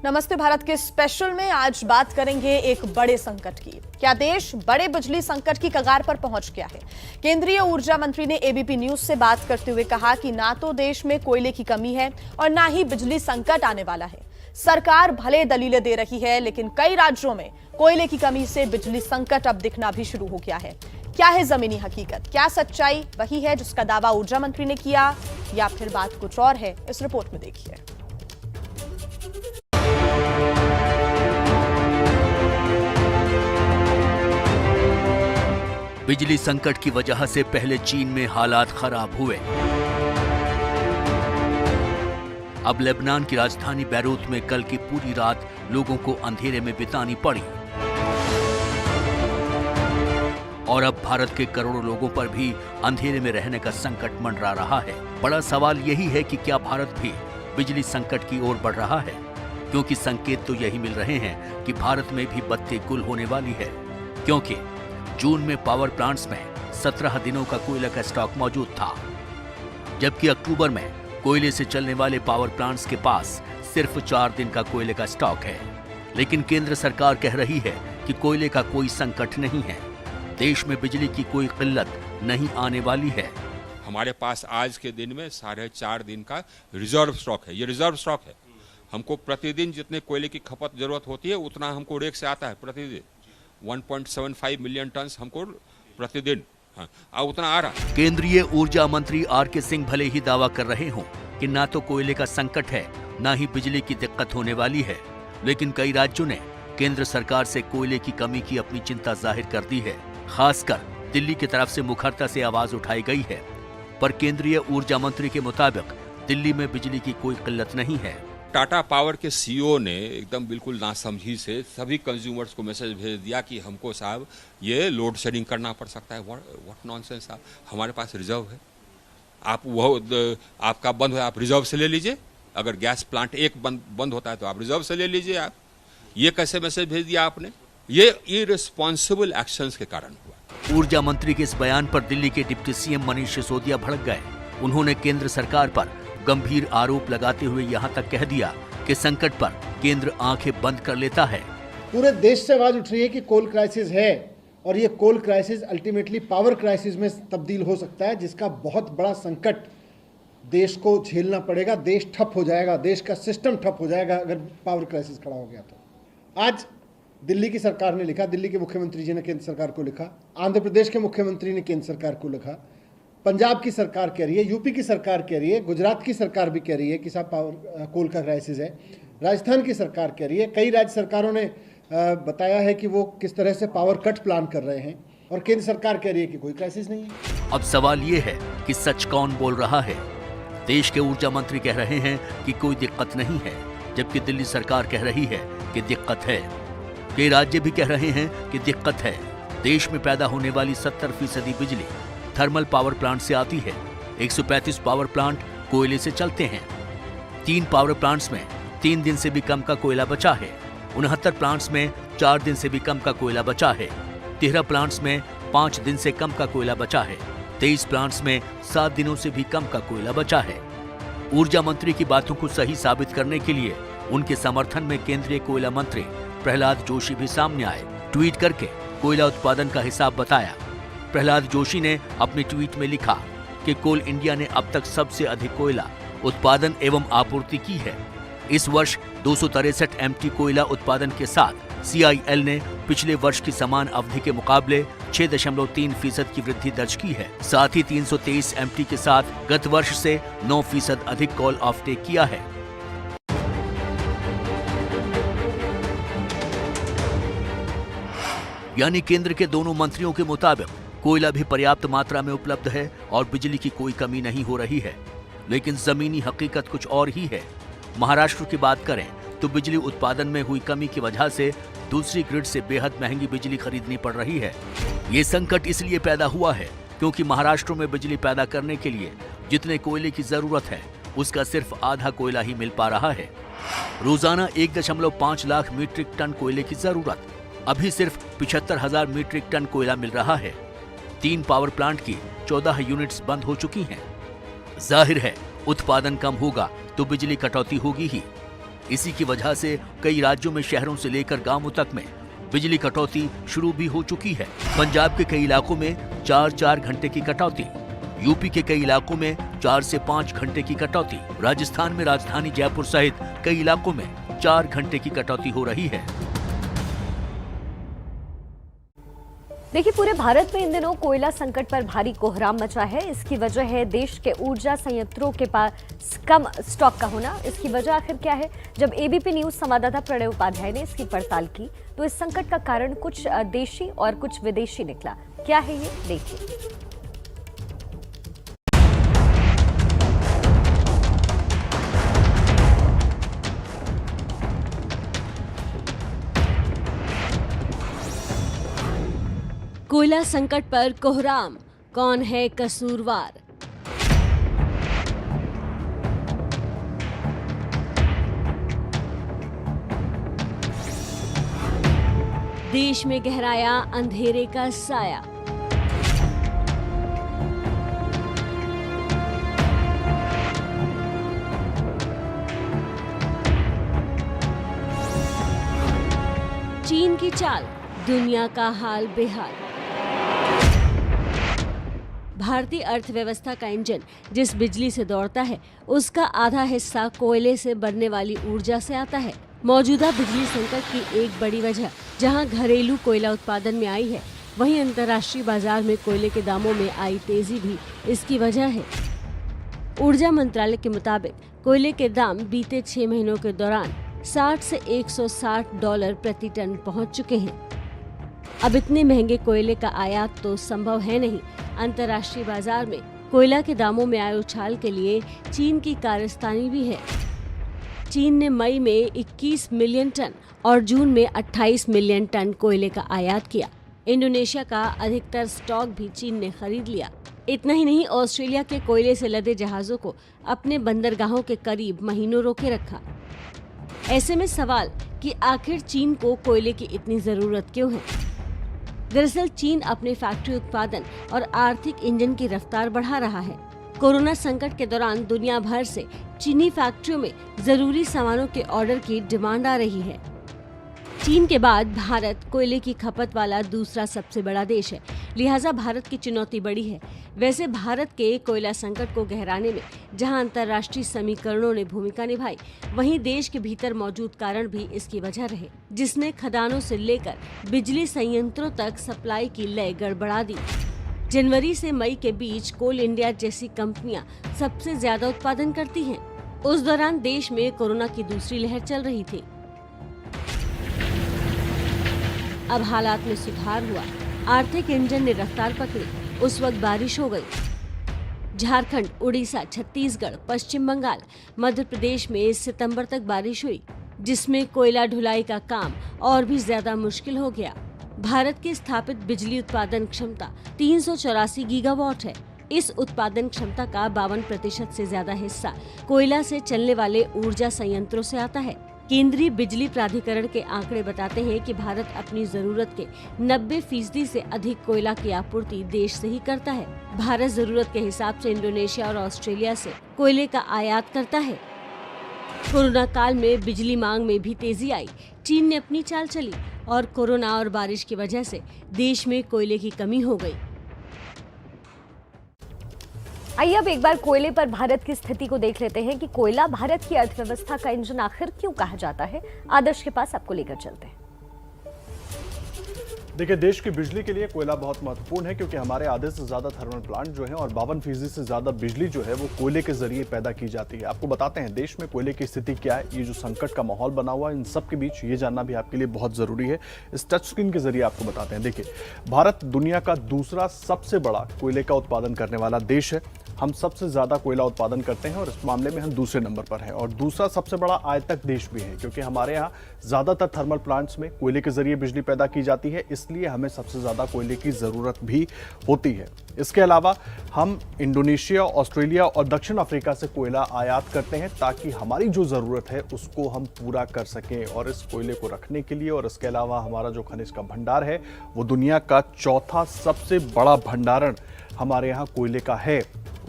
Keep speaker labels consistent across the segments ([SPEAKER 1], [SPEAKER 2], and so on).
[SPEAKER 1] नमस्ते भारत के स्पेशल में आज बात करेंगे एक बड़े संकट की। क्या देश बड़े बिजली संकट की कगार पर पहुंच गया है? केंद्रीय ऊर्जा मंत्री ने एबीपी न्यूज से बात करते हुए कहा कि ना तो देश में कोयले की कमी है और ना ही बिजली संकट आने वाला है। सरकार भले दलीलें दे रही है, लेकिन कई राज्यों में कोयले की कमी से बिजली संकट अब दिखना भी शुरू हो गया है। क्या है जमीनी हकीकत? क्या सच्चाई वही है जिसका दावा ऊर्जा मंत्री ने किया, या फिर बात कुछ और है? इस रिपोर्ट में देखिए।
[SPEAKER 2] बिजली संकट की वजह से पहले चीन में हालात खराब हुए। अब लेबनान की राजधानी बैरूत में कल की पूरी रात लोगों को अंधेरे में बितानी पड़ी। और अब भारत के करोड़ों लोगों पर भी अंधेरे में रहने का संकट मंडरा रहा है। बड़ा सवाल यही है कि क्या भारत भी बिजली संकट की ओर बढ़ रहा है? क्योंकि संकेत तो यही मिल रहे हैं कि भारत में भी बत्ती गुल होने वाली है। क्योंकि जून में पावर प्लांट्स में 17 दिनों का कोयले का स्टॉक मौजूद था, जबकि अक्टूबर में कोयले से चलने वाले पावर प्लांट्स के पास सिर्फ 4 दिन का कोयले का स्टॉक है। लेकिन केंद्र सरकार कह रही है कि कोयले का कोई संकट नहीं है, देश में बिजली की कोई किल्लत नहीं आने वाली है।
[SPEAKER 3] हमारे पास आज के दिन में 4.5 दिन का रिजर्व स्टॉक है। ये रिजर्व स्टॉक है। हमको प्रतिदिन जितने कोयले की खपत जरूरत होती है उतना हमको रेक से आता है। प्रतिदिन 1.75 मिलियन टन हमको प्रतिदिन उतना आ रहा।
[SPEAKER 2] केंद्रीय ऊर्जा मंत्री आर.के. सिंह भले ही दावा कर रहे हों कि ना तो कोयले का संकट है, ना ही बिजली की दिक्कत होने वाली है, लेकिन कई राज्यों ने केंद्र सरकार से कोयले की कमी की अपनी चिंता जाहिर कर दी है। खासकर दिल्ली की तरफ से मुखरता से आवाज उठाई गई है। पर केंद्रीय ऊर्जा मंत्री के मुताबिक दिल्ली में बिजली की कोई किल्लत नहीं है।
[SPEAKER 3] टाटा पावर के सीईओ ने एकदम बिल्कुल नासमझी से सभी कंज्यूमर्स को मैसेज भेज दिया कि हमको साहब ये लोड शेडिंग करना पड़ सकता है। व्हाट नॉनसेंस साहब, हमारे पास रिजर्व है। आप वो आपका बंद है, आप रिजर्व से ले लीजिए। अगर गैस प्लांट एक बंद होता है तो आप रिजर्व से ले लीजिए। आप ये कैसे मैसेज भेज दिया आपने? ये इररिस्पॉन्सिबल एक्शंस के कारण हुआ।
[SPEAKER 2] ऊर्जा मंत्री के इस बयान पर दिल्ली के डिप्टी सीएम मनीष सिसोदिया भड़क गए। उन्होंने केंद्र सरकार पर गंभीर आरोप लगाते हुए यहां तक कह दिया कि संकट पर केंद्र आंखें बंद कर लेता है।
[SPEAKER 4] पूरे देश से आवाज उठ रही है कि कोल क्राइसिस है और ये कोल क्राइसिस अल्टीमेटली पावर क्राइसिस में तब्दील हो सकता है, जिसका बहुत बड़ा संकट देश को झेलना पड़ेगा। देश ठप हो जाएगा, देश का सिस्टम ठप हो जाएगा अगर पावर क्राइसिस खड़ा हो गया तो। आज दिल्ली की सरकार ने लिखा, दिल्ली के मुख्यमंत्री जी ने केंद्र सरकार को लिखा, आंध्र प्रदेश के मुख्यमंत्री ने केंद्र सरकार को लिखा, पंजाब की सरकार कह रही है, यूपी की सरकार कह रही है, गुजरात की सरकार भी कह रही है कि साहब पावर कोल का क्राइसिस है, राजस्थान की सरकार कह रही है, कई राज्य सरकारों ने बताया है कि वो किस तरह से पावर कट प्लान कर रहे हैं, और केंद्र सरकार कह रही है कि कोई क्राइसिस नहीं है।
[SPEAKER 2] अब सवाल ये है कि सच कौन बोल रहा है? देश के ऊर्जा मंत्री कह रहे हैं कि कोई दिक्कत नहीं है, जबकि दिल्ली सरकार कह रही है कि दिक्कत है। कई राज्य भी कह रहे हैं कि दिक्कत है। देश में पैदा होने वाली 70% बिजली थर्मल पावर प्लांट से आती है। 135 पावर प्लांट कोयले से चलते हैं। 3 पावर प्लांट्स में 3 दिन से भी कम का कोयला बचा है। 69 प्लांट्स में 4 दिन से भी कम का कोयला बचा है। 13 प्लांट्स में 5 दिन से कम का कोयला बचा है। 23 प्लांट्स में 7 दिनों से भी कम का कोयला बचा है। ऊर्जा मंत्री की बातों को सही साबित करने के लिए उनके समर्थन में केंद्रीय कोयला मंत्री प्रहलाद जोशी भी सामने आए। ट्वीट करके कोयला उत्पादन का हिसाब बताया। प्रहलाद जोशी ने अपने ट्वीट में लिखा कि कोल इंडिया ने अब तक सबसे अधिक कोयला उत्पादन एवं आपूर्ति की है। इस वर्ष 263 एमटी कोयला उत्पादन के साथ सीआईएल ने पिछले वर्ष की समान अवधि के मुकाबले 6.3% की वृद्धि दर्ज की है। साथ ही 323 एमटी के साथ गत वर्ष से 9% अधिक कोल ऑफटेक किया है। यानी केंद्र के दोनों मंत्रियों के मुताबिक कोयला भी पर्याप्त मात्रा में उपलब्ध है और बिजली की कोई कमी नहीं हो रही है। लेकिन जमीनी हकीकत कुछ और ही है। महाराष्ट्र की बात करें तो बिजली उत्पादन में हुई कमी की वजह से दूसरी ग्रिड से बेहद महंगी बिजली खरीदनी पड़ रही है। ये संकट इसलिए पैदा हुआ है क्योंकि महाराष्ट्र में बिजली पैदा करने के लिए जितने कोयले की जरूरत है उसका सिर्फ आधा कोयला ही मिल पा रहा है। रोजाना 1.5 लाख मीट्रिक टन कोयले की जरूरत, अभी सिर्फ 75,000 मीट्रिक टन कोयला मिल रहा है। 3 पावर प्लांट की 14 यूनिट्स बंद हो चुकी हैं। जाहिर है उत्पादन कम होगा तो बिजली कटौती होगी ही। इसी की वजह से कई राज्यों में शहरों से लेकर गांवों तक में बिजली कटौती शुरू भी हो चुकी है। पंजाब के कई इलाकों में 4-4 घंटे की कटौती, यूपी के कई इलाकों में 4 से 5 घंटे की कटौती, राजस्थान में राजधानी जयपुर सहित कई इलाकों में 4 घंटे की कटौती हो रही है।
[SPEAKER 5] देखिए, पूरे भारत में इन दिनों कोयला संकट पर भारी कोहराम मचा है। इसकी वजह है देश के ऊर्जा संयंत्रों के पास कम स्टॉक का होना। इसकी वजह आखिर क्या है? जब एबीपी न्यूज संवाददाता प्रणय उपाध्याय ने इसकी पड़ताल की तो इस संकट का कारण कुछ देशी और कुछ विदेशी निकला। क्या है ये, देखिए। कोयला संकट पर कोहराम, कौन है कसूरवार? देश में गहराया अंधेरे का साया। चीन की चाल, दुनिया का हाल बेहाल। भारतीय अर्थव्यवस्था का इंजन जिस बिजली से दौड़ता है, उसका आधा हिस्सा कोयले से बनने वाली ऊर्जा से आता है। मौजूदा बिजली संकट की एक बड़ी वजह जहां घरेलू कोयला उत्पादन में आई है, वहीं अंतर्राष्ट्रीय बाजार में कोयले के दामों में आई तेजी भी इसकी वजह है। ऊर्जा मंत्रालय के मुताबिक कोयले के दाम बीते 6 महीनों के दौरान 60 से $160 प्रति टन पहुंच चुके हैं। अब इतने महंगे कोयले का आयात तो संभव है नहीं। अंतर्राष्ट्रीय बाजार में कोयला के दामों में आए उछाल के लिए चीन की कारस्तानी भी है। चीन ने मई में 21 मिलियन टन और जून में 28 मिलियन टन कोयले का आयात किया। इंडोनेशिया का अधिकतर स्टॉक भी चीन ने खरीद लिया। इतना ही नहीं, ऑस्ट्रेलिया के कोयले से लदे जहाजों को अपने बंदरगाहों के करीब महीनों रोके रखा। ऐसे में सवाल कि आखिर चीन को कोयले की इतनी जरूरत क्यों है? दरअसल चीन अपने फैक्ट्री उत्पादन और आर्थिक इंजन की रफ्तार बढ़ा रहा है। कोरोना संकट के दौरान दुनिया भर से चीनी फैक्ट्रियों में जरूरी सामानों के ऑर्डर की डिमांड आ रही है। चीन के बाद भारत कोयले की खपत वाला दूसरा सबसे बड़ा देश है, लिहाजा भारत की चुनौती बड़ी है। वैसे भारत के कोयला संकट को गहराने में जहां अंतर्राष्ट्रीय समीकरणों ने भूमिका निभाई, वहीं देश के भीतर मौजूद कारण भी इसकी वजह रहे, जिसने खदानों से लेकर बिजली संयंत्रों तक सप्लाई की लय गड़बड़ा दी। जनवरी से मई के बीच कोल इंडिया जैसी कंपनियां सबसे ज्यादा उत्पादन करती हैं। उस दौरान देश में कोरोना की दूसरी लहर चल रही थी। अब हालात में सुधार हुआ, आर्थिक इंजन ने रफ्तार पकड़ी। उस वक्त बारिश हो गई। झारखंड, उड़ीसा, छत्तीसगढ़, पश्चिम बंगाल, मध्य प्रदेश में सितंबर तक बारिश हुई, जिसमें कोयला ढुलाई का काम और भी ज्यादा मुश्किल हो गया। भारत की स्थापित बिजली उत्पादन क्षमता 384 गीगावाट है। इस उत्पादन क्षमता का 52% से ज्यादा हिस्सा कोयला से चलने वाले ऊर्जा संयंत्रों से आता है। केंद्रीय बिजली प्राधिकरण के आंकड़े बताते हैं कि भारत अपनी जरूरत के 90% से अधिक कोयला की आपूर्ति देश से ही करता है। भारत जरूरत के हिसाब से इंडोनेशिया और ऑस्ट्रेलिया से कोयले का आयात करता है। कोरोना काल में बिजली मांग में भी तेजी आई। चीन ने अपनी चाल चली और कोरोना और बारिश की वजह से देश में कोयले की कमी हो गई।
[SPEAKER 6] आइए अब एक बार कोयले पर भारत की स्थिति को देख लेते हैं कि कोयला भारत की अर्थव्यवस्था का इंजन आखिर क्यों कहा जाता है। आदर्श के पास आपको लेकर चलते हैं।
[SPEAKER 7] देखिए, देश की बिजली के लिए कोयला बहुत महत्वपूर्ण है, क्योंकि हमारे आधे से ज्यादा थर्मल प्लांट जो हैं और 52% से ज्यादा बिजली जो है वो कोयले के जरिए पैदा की जाती है। आपको बताते हैं देश में कोयले की स्थिति क्या है। ये जो संकट का माहौल बना हुआ है, इन सब के बीच ये जानना भी आपके लिए बहुत जरूरी है। इस टच स्क्रीन के जरिए आपको बताते हैं। देखिए, भारत दुनिया का दूसरा सबसे बड़ा कोयले का उत्पादन करने वाला देश है। हम सबसे ज्यादा कोयला उत्पादन करते हैं और इस मामले में हम दूसरे नंबर पर हैं, और दूसरा सबसे बड़ा आयतक देश भी है, क्योंकि हमारे यहाँ ज्यादातर थर्मल प्लांट्स में कोयले के जरिए बिजली पैदा की जाती है, इसलिए हमें सबसे ज्यादा कोयले की जरूरत भी होती है। इसके अलावा हम इंडोनेशिया, ऑस्ट्रेलिया और दक्षिण अफ्रीका से कोयला आयात करते हैं, ताकि हमारी जो जरूरत है उसको हम पूरा कर सकें। और इस कोयले को रखने के लिए और इसके अलावा हमारा जो खनिज का भंडार है वो दुनिया का चौथा सबसे बड़ा भंडारण हमारे यहाँ कोयले का है।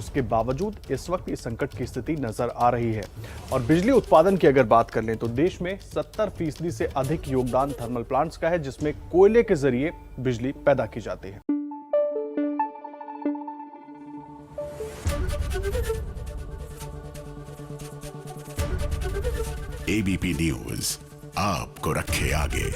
[SPEAKER 7] उसके बावजूद इस वक्त इस संकट की स्थिति नजर आ रही है। और बिजली उत्पादन की अगर बात कर लें तो देश में 70% से अधिक योगदान थर्मल प्लांट्स का है, जिसमें कोयले के जरिए बिजली पैदा की जाती है।
[SPEAKER 8] एबीपी न्यूज आपको रखे आगे।